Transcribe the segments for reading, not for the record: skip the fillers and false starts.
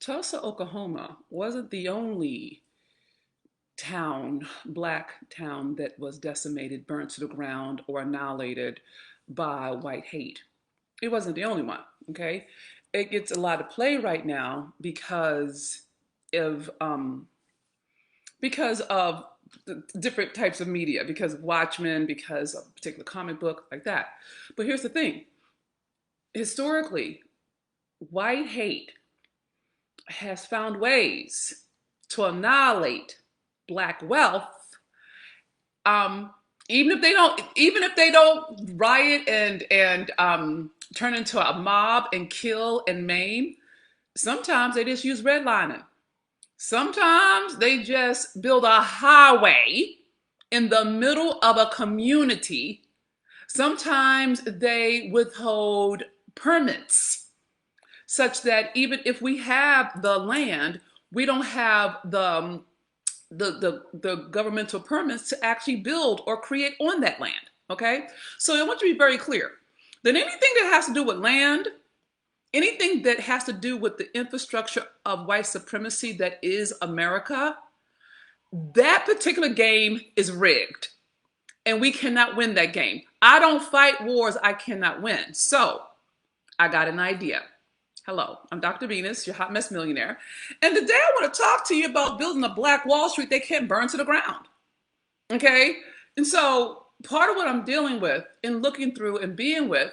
Tulsa, Oklahoma wasn't the only town, black town, that was decimated, burnt to the ground, or annihilated by white hate. It wasn't the only one, okay? It gets a lot of play right now of because of the different types of media, because of Watchmen, because of a particular comic book, like that. But here's the thing: historically, white hate has found ways to annihilate black wealth. Um, even if they don't riot and turn into a mob and kill and maim, sometimes they just use redlining. Sometimes they just build a highway in the middle of a community. Sometimes they withhold permits such that even if we have the land, we don't have the governmental permits to actually build or create on that land. Okay, so I want to be very clear that anything that has to do with land, anything that has to do with the infrastructure of white supremacy that is America, that particular game is rigged, and we cannot win that game. I don't fight wars I cannot win. So I got an idea. Hello, I'm Dr. Venus, your hot mess millionaire. And today I want to talk to you about building a black Wall Street they can't burn to the ground. Okay? And so part of what I'm dealing with and looking through and being with,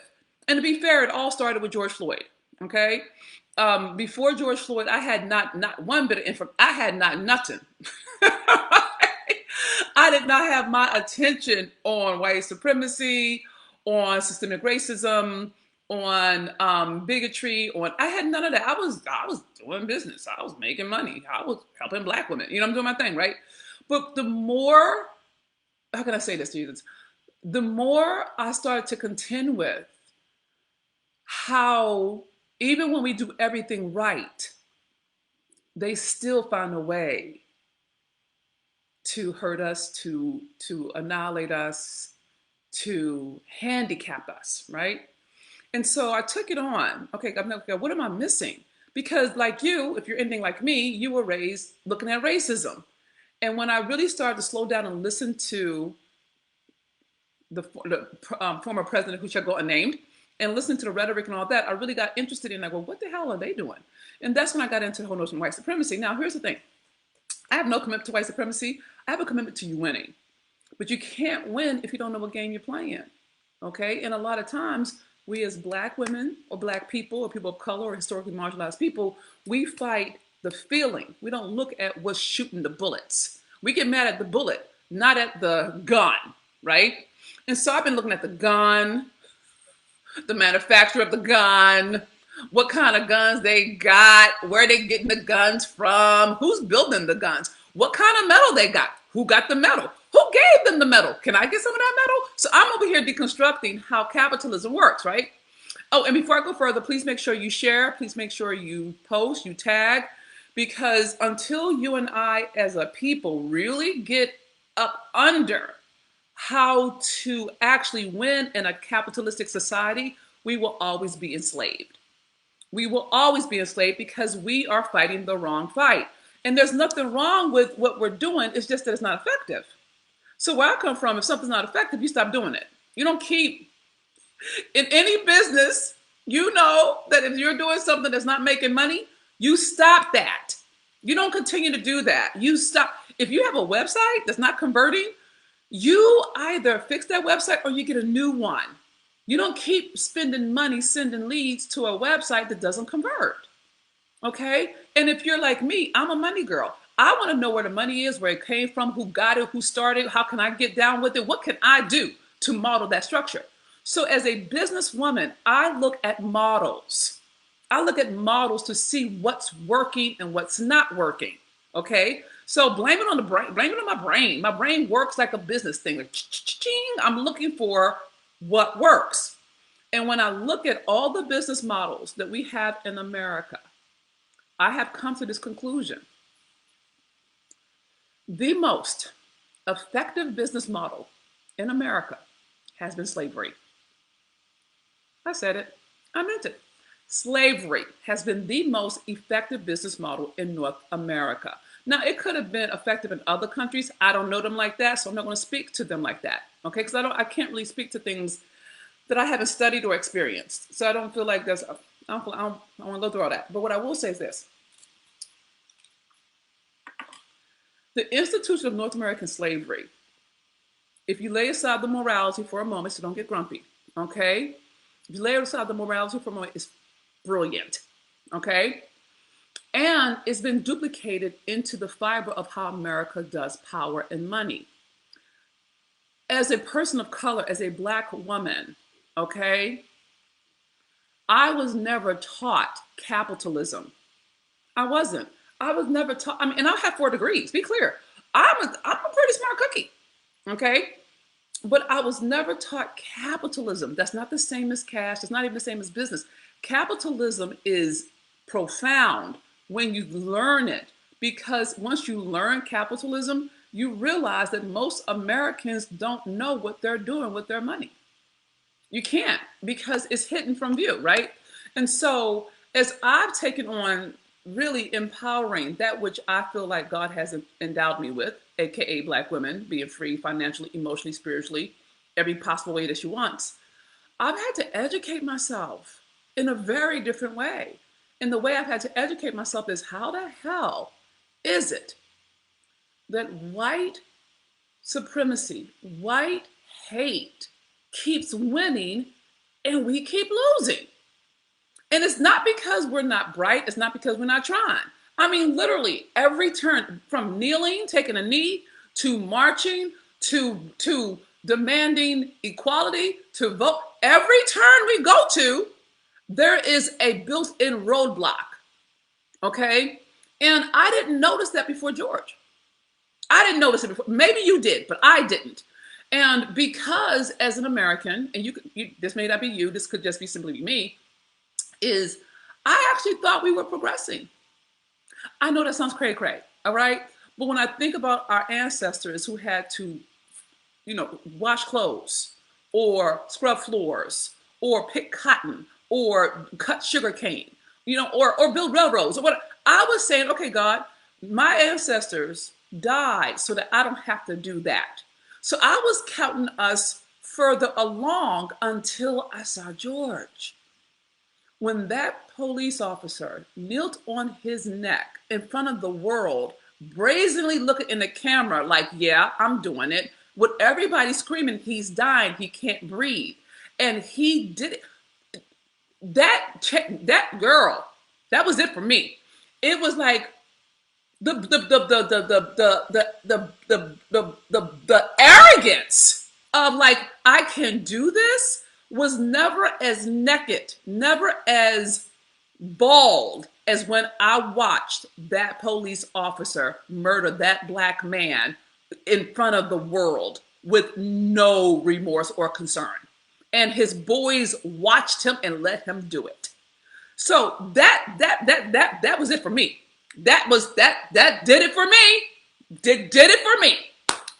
and to be fair, it all started with George Floyd. Okay? Before George Floyd, I had not one bit of information. I had not nothing. I did not have my attention on white supremacy, on systemic racism, on bigotry, on I had none of that. I was doing business. I was making money. I was helping black women. You know, I'm doing my thing, right? But the more, how can I say this to you? The more I started to contend with how even when we do everything right, they still find a way to hurt us, to annihilate us, to handicap us, right? And so I took it on. Okay, I'm like, okay, what am I missing? Because like you, if you're anything like me, you were raised looking at racism. And when I really started to slow down and listen to the former president, who shall go unnamed, and listen to the rhetoric and all that, I really got interested in like, well, what the hell are they doing? And that's when I got into the whole notion of white supremacy. Now, here's the thing. I have no commitment to white supremacy. I have a commitment to you winning. But you can't win if you don't know what game you're playing. Okay? And a lot of times, we as black women or black people or people of color or historically marginalized people, we fight the feeling. We don't look at what's shooting the bullets. We get mad at the bullet, not at the gun, right? And so I've been looking at the gun, the manufacturer of the gun, what kind of guns they got, where they getting the guns from, who's building the guns, what kind of metal they got, who got the metal, who gave them the metal, can I get some of that metal? So I'm over here deconstructing how capitalism works, right? Oh, and before I go further, please make sure you share, please make sure you post, you tag, because until you and I as a people really get up under how to actually win in a capitalistic society, we will always be enslaved. We will always be enslaved because we are fighting the wrong fight. And there's nothing wrong with what we're doing, it's just that it's not effective. So where I come from, if something's not effective, you stop doing it. You don't keep, in any business, you know that if you're doing something that's not making money, you stop that. You don't continue to do that. You stop. If you have a website that's not converting, you either fix that website or you get a new one. You don't keep spending money sending leads to a website that doesn't convert. Okay? And if you're like me, I'm a money girl. I want to know where the money is, where it came from, who got it, who started, how can I get down with it? What can I do to model that structure? So as a businesswoman, I look at models. I look at models to see what's working and what's not working. Okay? So blame it on the brain, blame it on my brain. My brain works like a business thing. Like, I'm looking for what works. And when I look at all the business models that we have in America, I have come to this conclusion. The most effective business model in America has been slavery. I said it. I meant it. Slavery has been the most effective business model in North America. Now, it could have been effective in other countries. I don't know them like that, so I'm not going to speak to them like that. Okay, because I can't really speak to things that I haven't studied or experienced. So I don't feel like there's, I want to go through all that. But what I will say is this: the institution of North American slavery, if you lay aside the morality for a moment, so don't get grumpy, okay? If you lay aside the morality for a moment, it's brilliant, okay? And it's been duplicated into the fiber of how America does power and money. As a person of color, as a Black woman, okay, I was never taught capitalism. I wasn't. I was never taught, and I have 4 degrees, be clear. I'm a pretty smart cookie, okay? But I was never taught capitalism. That's not the same as cash. It's not even the same as business. Capitalism is profound when you learn it, because once you learn capitalism, you realize that most Americans don't know what they're doing with their money. You can't, because it's hidden from view, right? And so as I've taken on really empowering that which I feel like God has endowed me with, aka Black women being free financially, emotionally, spiritually, every possible way that she wants, I've had to educate myself in a very different way. And the way I've had to educate myself is, how the hell is it that white supremacy, white hate keeps winning and we keep losing? And it's not because we're not bright. It's not because we're not trying. I mean, literally every turn, from kneeling, taking a knee, to marching, to demanding equality, to vote, every turn we go to, there is a built-in roadblock, okay? And I didn't notice that before George. I didn't notice it before. Maybe you did, but I didn't. And because as an American, and this may not be you, this could just be simply be me, is I actually thought we were progressing. I know that sounds cray-cray, all right? But when I think about our ancestors who had to, wash clothes or scrub floors or pick cotton or cut sugar cane, or build railroads or what, I was saying, okay, God, my ancestors died so that I don't have to do that. So I was counting us further along until I saw George. When that police officer kneeled on his neck in front of the world, brazenly looking in the camera like, yeah, I'm doing it, with everybody screaming, he's dying, he can't breathe. And he did it. That girl, that was it for me. It was like the arrogance of like, I can do this, was never as naked, never as bald as when I watched that police officer murder that Black man in front of the world with no remorse or concern. And his boys watched him and let him do it. So that was it for me. That did it for me. Did it for me.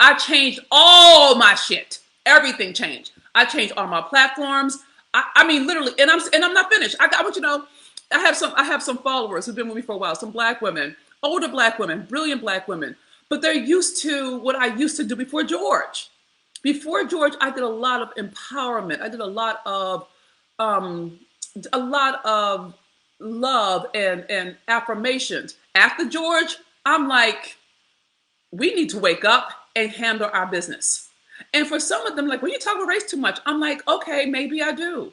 I changed all my shit. Everything changed. I changed all my platforms. I mean, literally, and I'm not finished. I want you to know, I have some followers who've been with me for a while. Some Black women, older Black women, brilliant Black women, but they're used to what I used to do before George. Before George, I did a lot of empowerment. I did a lot of love and affirmations. After George, I'm like, we need to wake up and handle our business. And for some of them, like, when you talk about race too much, I'm like, okay, maybe I do.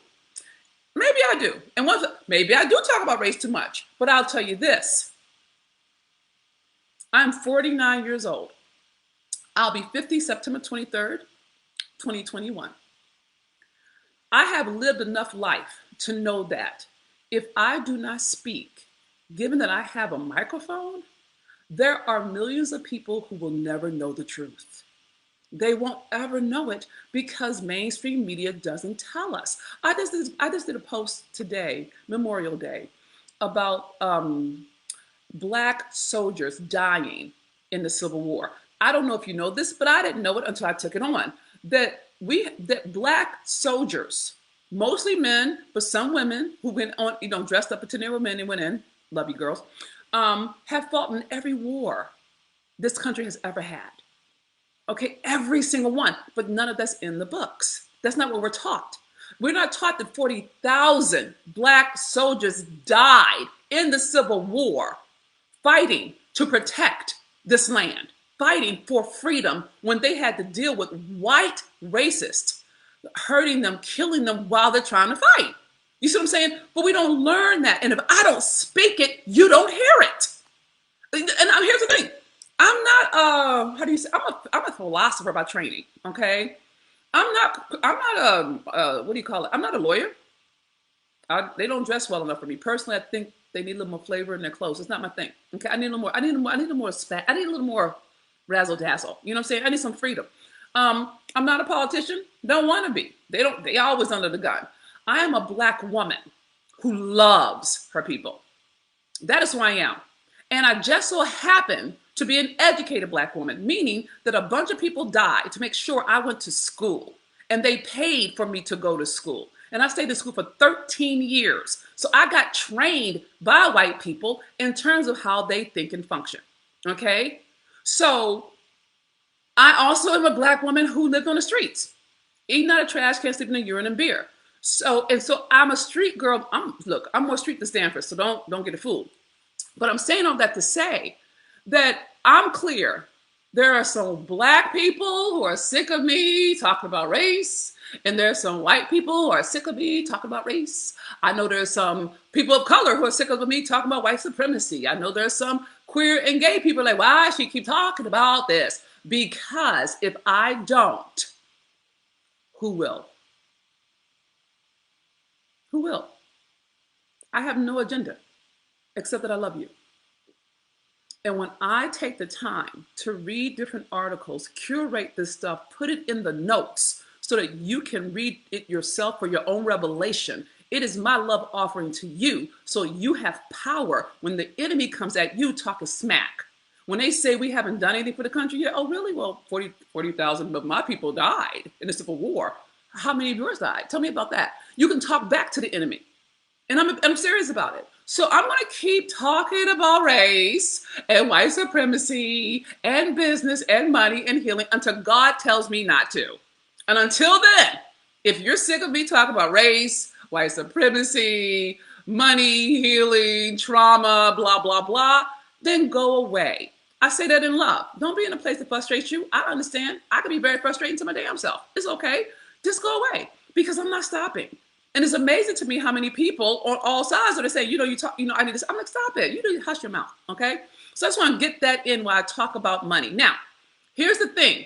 Maybe I do. And maybe I do talk about race too much. But I'll tell you this. I'm 49 years old. I'll be 50 September 23rd, 2021. I have lived enough life to know that if I do not speak, given that I have a microphone, there are millions of people who will never know the truth. They won't ever know it because mainstream media doesn't tell us. I just did a post today, Memorial Day, about Black soldiers dying in the Civil War. I don't know if you know this, but I didn't know it until I took it on. That Black soldiers, mostly men, but some women who went on, dressed up, pretending they were men and went in, love you girls, have fought in every war this country has ever had. Okay, every single one, but none of that's in the books. That's not what we're taught. We're not taught that 40,000 Black soldiers died in the Civil War fighting to protect this land, fighting for freedom when they had to deal with white racists hurting them, killing them while they're trying to fight. You see what I'm saying? But we don't learn that. And if I don't speak it, you don't hear it. And here's the thing. I'm not how do you say, I'm a philosopher by training, okay? I'm not what do you call it? I'm not a lawyer. They don't dress well enough for me. Personally, I think they need a little more flavor in their clothes. It's not my thing. Okay, I need a little more. I need a little more spat. I need a little more razzle dazzle. You know what I'm saying? I need some freedom. I'm not a politician. Don't want to be. They always under the gun. I am a Black woman who loves her people. That is who I am. And I just so happen to be an educated Black woman, meaning that a bunch of people died to make sure I went to school. And they paid for me to go to school. And I stayed in school for 13 years. So I got trained by white people in terms of how they think and function. Okay? So I also am a Black woman who lived on the streets, eating out of trash cans, sleeping in urine and beer. So I'm a street girl. I'm more street than Stanford, so don't get it fooled. But I'm saying all that to say that I'm clear. There are some Black people who are sick of me talking about race, and there's some white people who are sick of me talking about race. I know there's some people of color who are sick of me talking about white supremacy. I know there's some queer and gay people like, why she keep talking about this? Because if I don't, who will? Who will? I have no agenda except that I love you. And when I take the time to read different articles, curate this stuff, put it in the notes so that you can read it yourself for your own revelation, it is my love offering to you so you have power when the enemy comes at you talking smack. When they say we haven't done anything for the country yet, oh really? Well, 40,000 of my people died in the Civil War. How many of yours died? Tell me about that. You can talk back to the enemy. And I'm serious about it. So I'm going to keep talking about race and white supremacy and business and money and healing until God tells me not to. And until then, if you're sick of me talking about race, white supremacy, money, healing, trauma, blah, blah, blah, then go away. I say that in love. Don't be in a place that frustrates you. I understand. I can be very frustrating to my damn self. It's okay. Just go away because I'm not stopping. And it's amazing to me how many people on all sides are saying, you talk, I need this. I'm like, stop it. You need to hush your mouth. Okay. So I just want to get that in while I talk about money. Now, here's the thing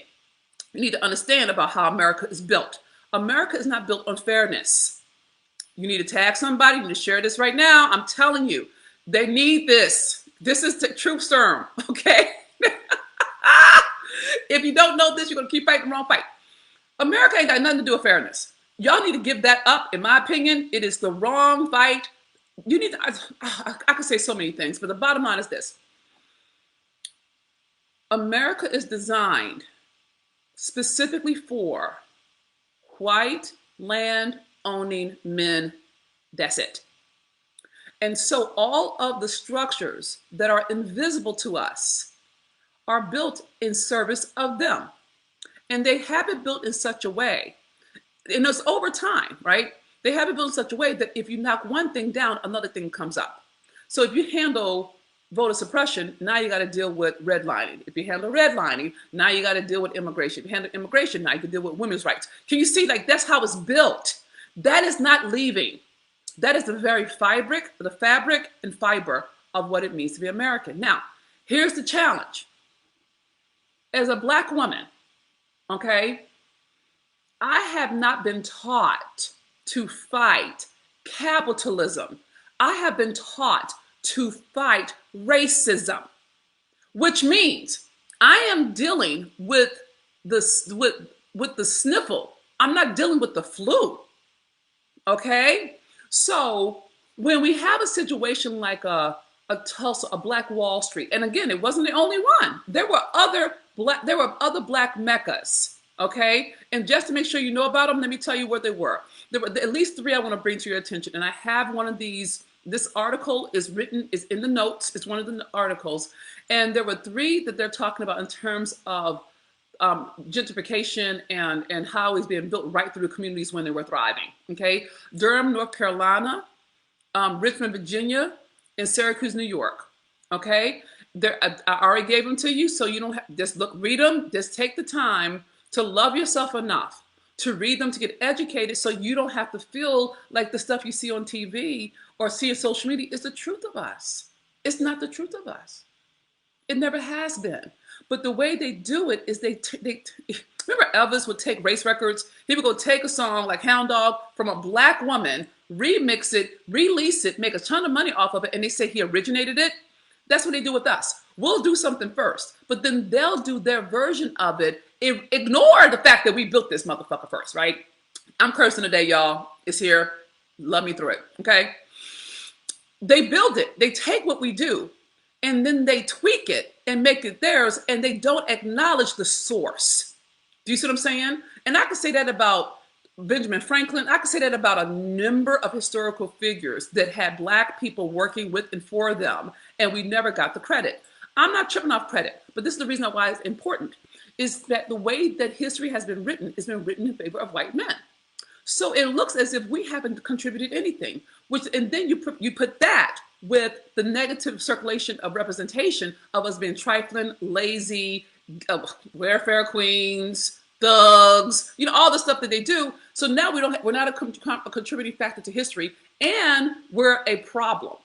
you need to understand about how America is built. America is not built on fairness. You need to tag somebody. You need to share this right now. I'm telling you, they need this. This is the truth serum. Okay. If you don't know this, you're going to keep fighting the wrong fight. America ain't got nothing to do with fairness. Y'all need to give that up. In my opinion, it is the wrong fight. You need to, I could say so many things, but the bottom line is this. America is designed specifically for white land owning men. That's it. And so all of the structures that are invisible to us are built in service of them. And they have it built in such a way, and it's over time, right? They have it built in such a way that if you knock one thing down, another thing comes up. So if you handle voter suppression, now you got to deal with redlining. If you handle redlining, now you got to deal with immigration. If you handle immigration, now you can deal with women's rights. Can you see, like, that's how it's built? That is not leaving. That is the very fabric and fiber of what it means to be American. Now, here's the challenge. As a Black woman, okay, I have not been taught to fight capitalism. I have been taught to fight racism, which means I am dealing with the sniffle. I'm not dealing with the flu. Okay? So when we have a situation like a Tulsa, a Black Wall Street, and again, it wasn't the only one. There were other Black meccas, Okay, and just to make sure you know about them, let me tell you where they were. There were at least three I want to bring to your attention, and I have one of these. This article is in the notes. It's one of the articles, and there were three that they're talking about in terms of gentrification and how it's being built right through the communities when they were thriving. Okay, Durham, North Carolina, Richmond, Virginia, and Syracuse, New York. Okay, I already gave them to you, so you don't have, just look, read them. Just take the time to love yourself enough to read them, to get educated, so you don't have to feel like the stuff you see on TV or see on social media is the truth of us. It's not the truth of us. It never has been. But the way they do it is they remember Elvis would take race records. He would go take a song like Hound Dog from a black woman, remix it, release it, make a ton of money off of it, and they say he originated it. That's what they do with us. We'll do something first, but then they'll do their version of it. Ignore the fact that we built this motherfucker first, right? I'm cursing today, y'all. It's here. Love me through it, okay? They build it. They take what we do, and then they tweak it and make it theirs, and they don't acknowledge the source. Do you see what I'm saying? And I could say that about Benjamin Franklin. I could say that about a number of historical figures that had black people working with and for them, and we never got the credit. I'm not tripping off credit, but this is the reason why it's important, is that the way that history has been written in favor of white men. So it looks as if we haven't contributed anything, and then you put that with the negative circulation of representation of us being trifling, lazy, welfare queens, thugs, all the stuff that they do. So now we're not a contributing factor to history, and we're a problem.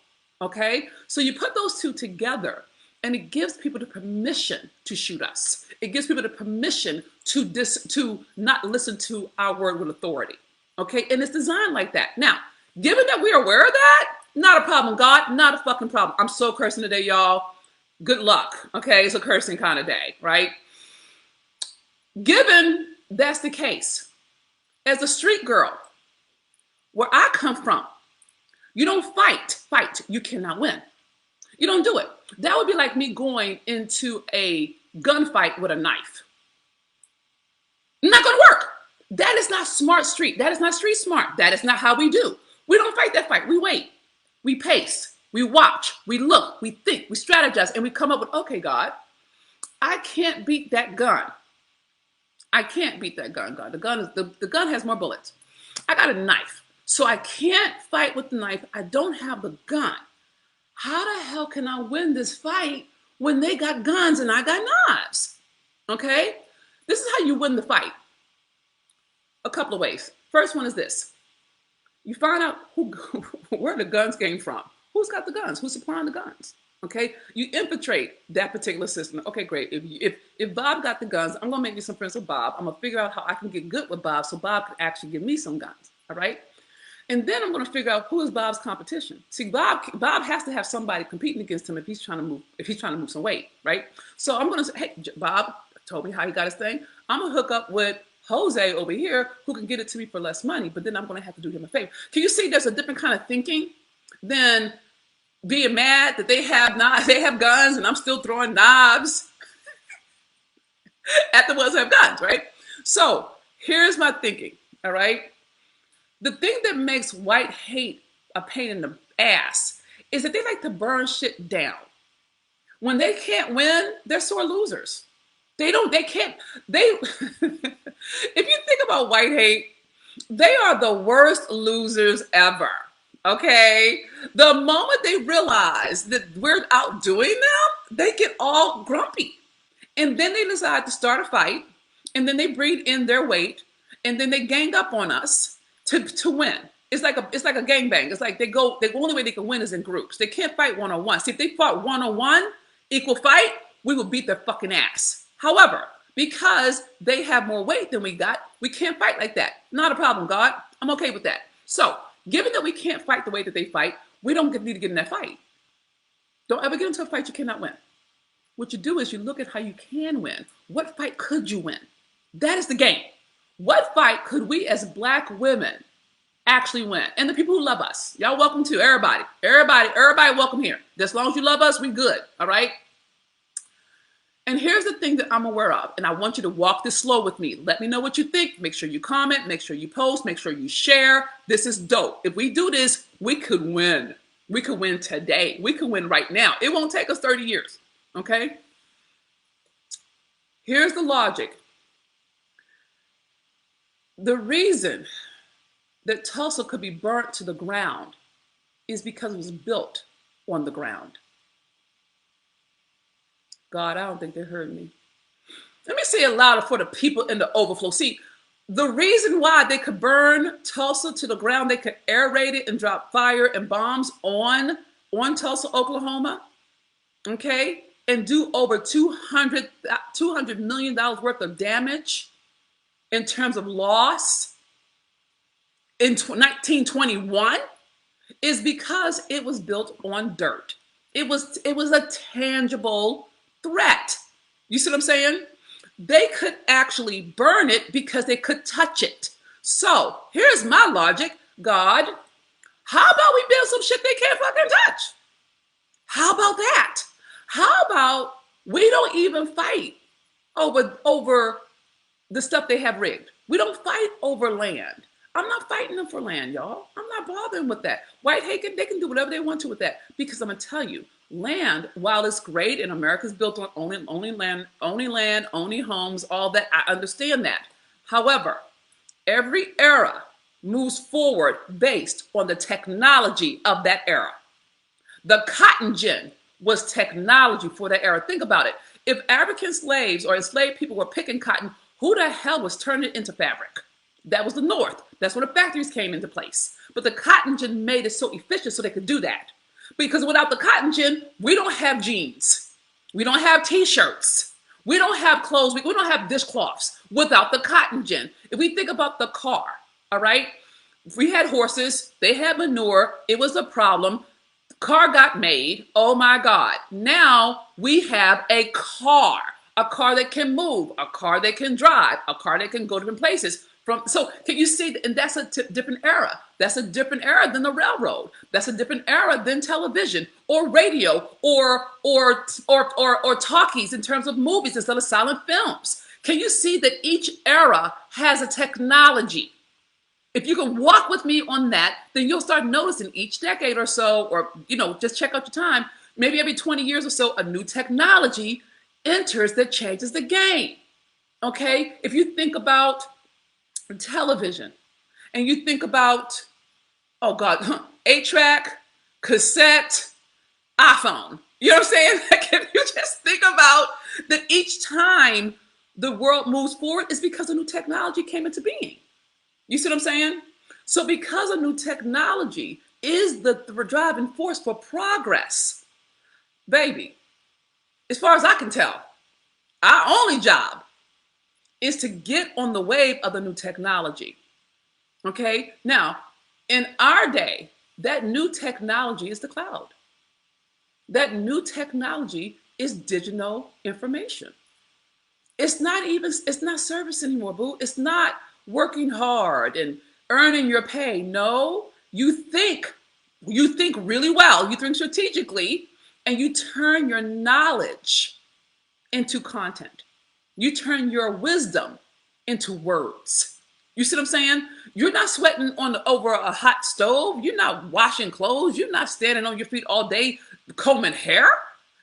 Okay, so you put those two together, and it gives people the permission to shoot us. It gives people the permission to not listen to our word with authority. Okay, and it's designed like that. Now, given that we're aware of that, not a problem, God, not a fucking problem. I'm so cursing today, y'all. Good luck. Okay, it's a cursing kind of day, right? Given that's the case, as a street girl, where I come from, you don't fight, you cannot win. You don't do it. That would be like me going into a gunfight with a knife. Not gonna work. That is not smart street. That is not street smart. That is not how we do. We don't fight that fight. We wait. We pace. We watch. We look. We think. We strategize. And we come up with, okay, God, I can't beat that gun. I can't beat that gun, God. The gun has more bullets. I got a knife. So I can't fight with the knife. I don't have the gun. How the hell can I win this fight when they got guns and I got knives? Okay? This is how you win the fight. A couple of ways. First one is this. You find out where the guns came from. Who's got the guns? Who's supplying the guns? Okay? You infiltrate that particular system. Okay, great. If Bob got the guns, I'm going to make me some friends with Bob. I'm going to figure out how I can get good with Bob so Bob can actually give me some guns. All right? And then I'm going to figure out who is Bob's competition. See, Bob has to have somebody competing against him if he's trying to move some weight, right? So I'm going to say, hey, Bob told me how he got his thing. I'm going to hook up with Jose over here who can get it to me for less money, but then I'm going to have to do him a favor. Can you see there's a different kind of thinking than being mad that they have guns and I'm still throwing knives at the ones who have guns, right? So here's my thinking, all right? The thing that makes white hate a pain in the ass is that they like to burn shit down. When they can't win, they're sore losers. If you think about white hate, they are the worst losers ever, okay? The moment they realize that we're outdoing them, they get all grumpy. And then they decide to start a fight, and then they breed in their weight, and then they gang up on us to win. It's like a gangbang. It's like the only way they can win is in groups. They can't fight one-on-one. See, if they fought one-on-one, equal fight, we will beat their fucking ass. However, because they have more weight than we got, we can't fight like that. Not a problem, God. I'm okay with that. So, given that we can't fight the way that they fight, we don't need to get in that fight. Don't ever get into a fight you cannot win. What you do is you look at how you can win. What fight could you win? That is the game. What fight could we as Black women actually win? And the people who love us. Y'all welcome too. Everybody welcome here. As long as you love us, we good. All right? And here's the thing that I'm aware of, and I want you to walk this slow with me. Let me know what you think. Make sure you comment, make sure you post, make sure you share. This is dope. If we do this, we could win. We could win today. We could win right now. It won't take us 30 years, okay? Here's the logic. The reason that Tulsa could be burnt to the ground is because it was built on the ground. God, I don't think they heard me. Let me say it louder for the people in the overflow. See, the reason why they could burn Tulsa to the ground, they could air raid it and drop fire and bombs on Tulsa, Oklahoma, okay, and do over $200 million worth of damage in terms of loss in 1921 is because it was built on dirt. It was a tangible threat. You see what I'm saying? They could actually burn it because they could touch it. So here's my logic. God, how about we build some shit they can't fucking touch? How about that? How about we don't even fight over the stuff they have rigged? We don't fight over land. I'm not fighting them for land, y'all. I'm not bothering with that. White hate, they can do whatever they want to with that. Because I'm going to tell you, land, while it's great and America's built on only land, only homes, all that, I understand that. However, every era moves forward based on the technology of that era. The cotton gin was technology for that era. Think about it. If African slaves or enslaved people were picking cotton, who the hell was turning it into fabric? That was the North. That's when the factories came into place. But the cotton gin made it so efficient so they could do that. Because without the cotton gin, we don't have jeans. We don't have t-shirts. We don't have clothes. We don't have dishcloths without the cotton gin. If we think about the car, all right? We had horses. They had manure. It was a problem. The car got made. Oh my God. Now we have a car that can move, a car that can drive, a car that can go different places. So can you see, and that's a different era. That's a different era than the railroad. That's a different era than television or radio or talkies in terms of movies instead of silent films. Can you see that each era has a technology? If you can walk with me on that, then you'll start noticing each decade or so, or just check out your time, maybe every 20 years or so, a new technology enters that changes the game. Okay? If you think about television and you think about, oh God, 8-track, cassette, iPhone. You know what I'm saying? Like if you just think about that each time the world moves forward is because a new technology came into being. You see what I'm saying? So because a new technology is the driving force for progress, baby, as far as I can tell, our only job is to get on the wave of the new technology. Okay? Now, in our day, that new technology is the cloud. That new technology is digital information. It's not service anymore, boo. It's not working hard and earning your pay. No, you think really well. You think strategically, and you turn your knowledge into content. You turn your wisdom into words. You see what I'm saying? You're not sweating over a hot stove. You're not washing clothes. You're not standing on your feet all day combing hair.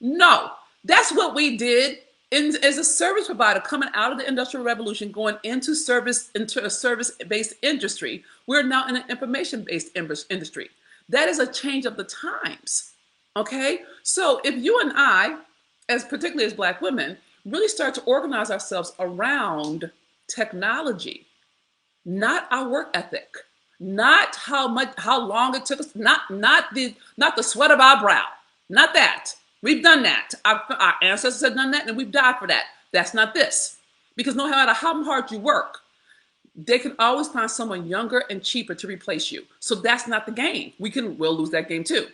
No, that's what we did as a service provider coming out of the Industrial Revolution, going into a service-based industry. We're now in an information-based industry. That is a change of the times. Okay, so if you and I, particularly as Black women, really start to organize ourselves around technology, not our work ethic, not how long it took us, not the sweat of our brow, not that. We've done that. Our ancestors have done that, and we've died for that. That's not this. Because no matter how hard you work, they can always find someone younger and cheaper to replace you. So that's not the game. We'll lose that game too.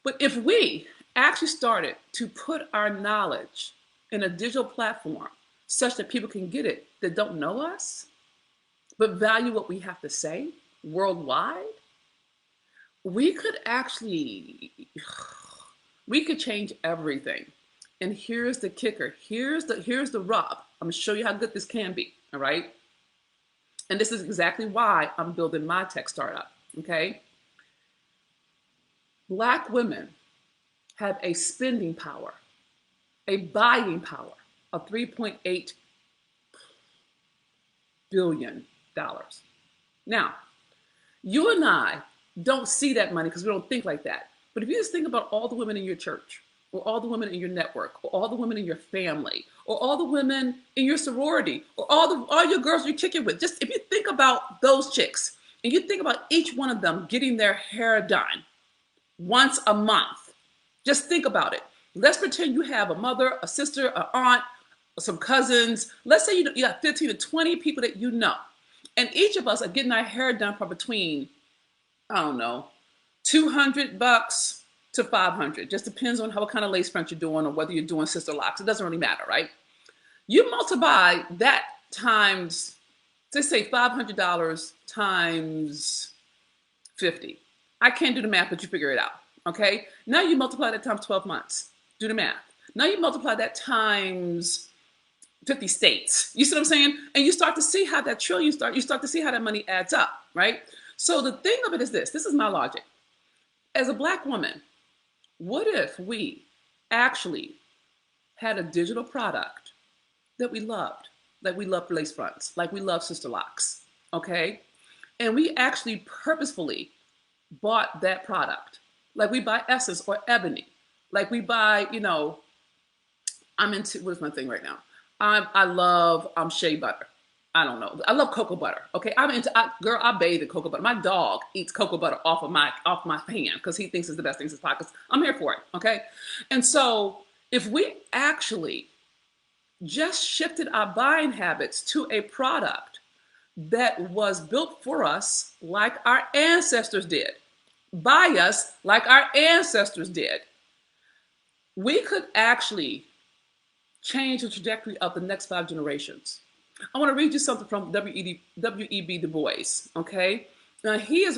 But if we actually started to put our knowledge in a digital platform such that people can get it that don't know us, but value what we have to say worldwide, we could change everything And here's the kicker. Here's the rub. I'm gonna show you how good this can be. All right. And this is exactly why I'm building my tech startup. Okay. Black women have a spending power, a buying power of $3.8 billion. Now, you and I don't see that money because we don't think like that. But if you just think about all the women in your church, or all the women in your network, or all the women in your family, or all the women in your sorority, or all your girls you kick it with, just if you think about those chicks, and you think about each one of them getting their hair done once a month, just think about it. Let's pretend you have a mother, a sister, an aunt, some cousins. Let's say you got 15 to 20 people that you know. And each of us are getting our hair done for between, I don't know, $200 to $500. Just depends on what kind of lace front you're doing or whether you're doing sister locks. It doesn't really matter, right? You multiply that times, let's say $500 times 50. I can't do the math, but you figure it out, okay? Now you multiply that times 12 months. Do the math. Now you multiply that times 50 states. You see what I'm saying? And you start to see how that trillion you start to see how that money adds up, right? So the thing of it is this is my logic. As a Black woman, what if we actually had a digital product that we loved, like we loved lace fronts, like we love sister locks, okay? And we actually purposefully bought that product. Like we buy Essence or Ebony. Like we buy, I'm into, what is my thing right now? I love shea butter. I don't know. I love cocoa butter. Okay, girl, I bathe in cocoa butter. My dog eats cocoa butter off my hand because he thinks it's the best thing in his pockets. I'm here for it. Okay, and so if we actually just shifted our buying habits to a product that was built for us like our ancestors did, by us like our ancestors did, we could actually change the trajectory of the next 5 generations. I want to read you something from W.E.B. Du Bois, okay? Now, he's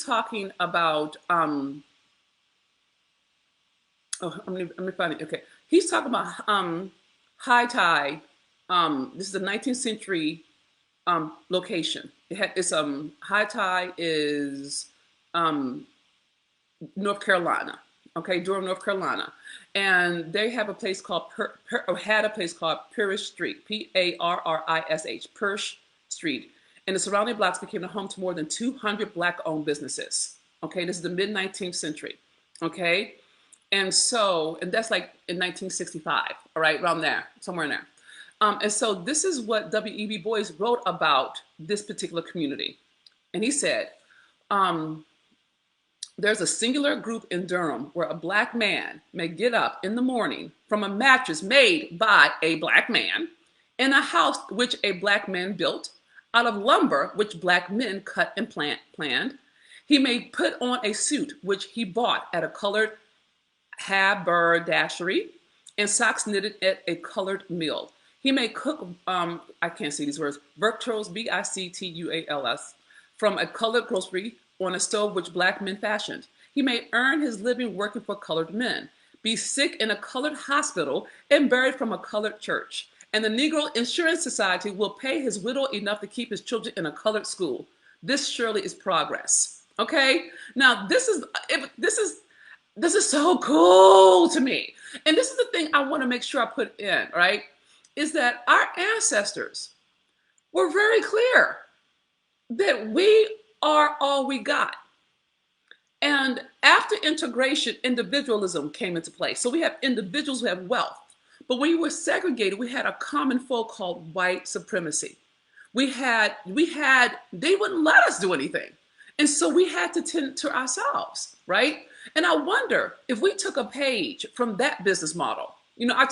talking about, let me find it, okay. He's talking about high tide. This is a 19th century location. It's high tide is North Carolina. Okay, Durham, North Carolina, and they have a place called had a place called Parrish Street, Parrish, Parrish Street, and the surrounding blocks became the home to more than 200 Black-owned businesses. Okay, this is the mid 19th century. Okay, and that's like in 1965. All right, around there, somewhere in there. And so this is what W.E.B. Du Bois wrote about this particular community, and he said. There's a singular group in Durham where a Black man may get up in the morning from a mattress made by a Black man in a house which a Black man built out of lumber which Black men cut and planned. He may put on a suit which he bought at a colored haberdashery and socks knitted at a colored mill. He may cook, I can't see these words, victuals, Bictuals, from a colored grocery on a stove which Black men fashioned. He may earn his living working for colored men, be sick in a colored hospital, and buried from a colored church. And the Negro Insurance Society will pay his widow enough to keep his children in a colored school. This surely is progress. Okay? Now, this is so cool to me. And this is the thing I want to make sure I put in, right? Is that our ancestors were very clear that we are all we got. And after integration, individualism came into play. So we have individuals who have wealth. But when you were segregated, we had a common foe called white supremacy. They wouldn't let us do anything. And so we had to tend to ourselves, right? And I wonder if we took a page from that business model. I'm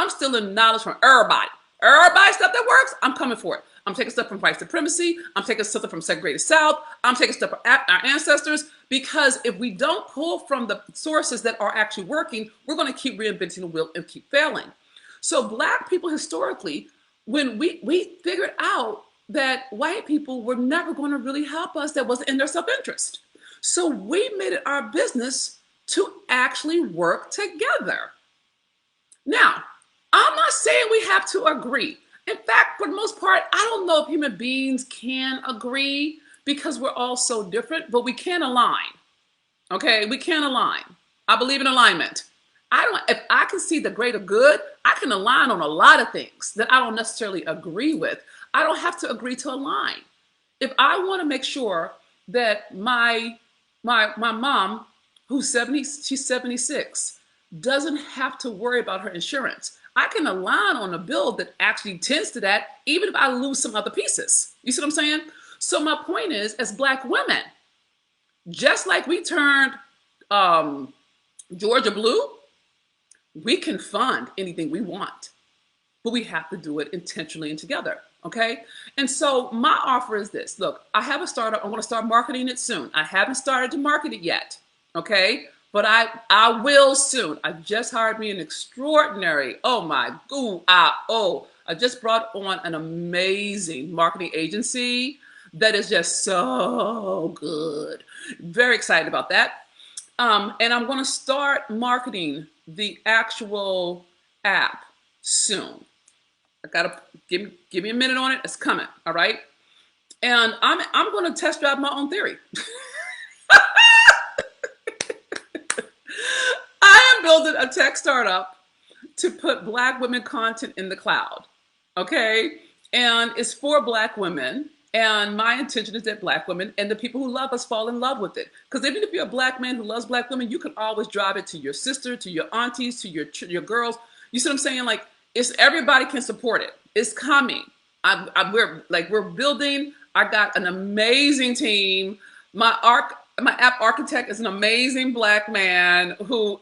still in knowledge from everybody. Everybody stuff that works, I'm coming for it. I'm taking stuff from white supremacy. I'm taking stuff from segregated South. I'm taking stuff from our ancestors, because if we don't pull from the sources that are actually working, we're going to keep reinventing the wheel and keep failing. So Black people historically, when we figured out that white people were never going to really help us, that wasn't in their self-interest. So we made it our business to actually work together. Now, I'm not saying we have to agree. In fact, for the most part, I don't know if human beings can agree because we're all so different, but we can align. Okay, we can align. I believe in alignment. I don't if I can see the greater good, I can align on a lot of things that I don't necessarily agree with. I don't have to agree to align. If I want to make sure that my mom, who's 70, she's 76, doesn't have to worry about her insurance, I can align on a bill that actually tends to that, even if I lose some other pieces. You see what I'm saying? So my point is, as Black women, just like we turned um, Georgia blue, we can fund anything we want, but we have to do it intentionally and together. Okay. And so my offer is this. Look, I have a startup. I'm going to start marketing it soon. I haven't started to market it yet. Okay. But I will soon. I just hired me an extraordinary, oh my, I just brought on an amazing marketing agency that is just so good. Very excited about that. And I'm going to start marketing the actual app soon. I gotta give me a minute on it. It's coming. All right. And I'm going to test drive my own theory. I am building a tech startup to put Black women content in the cloud. Okay. And it's for Black women. And my intention is that Black women and the people who love us fall in love with it. Because even if you're a Black man who loves Black women, you can always drive it to your sister, to your aunties, to your girls. You see what I'm saying? Like, it's everybody can support it. It's coming. We're building. I got an amazing team. My app architect is an amazing Black man who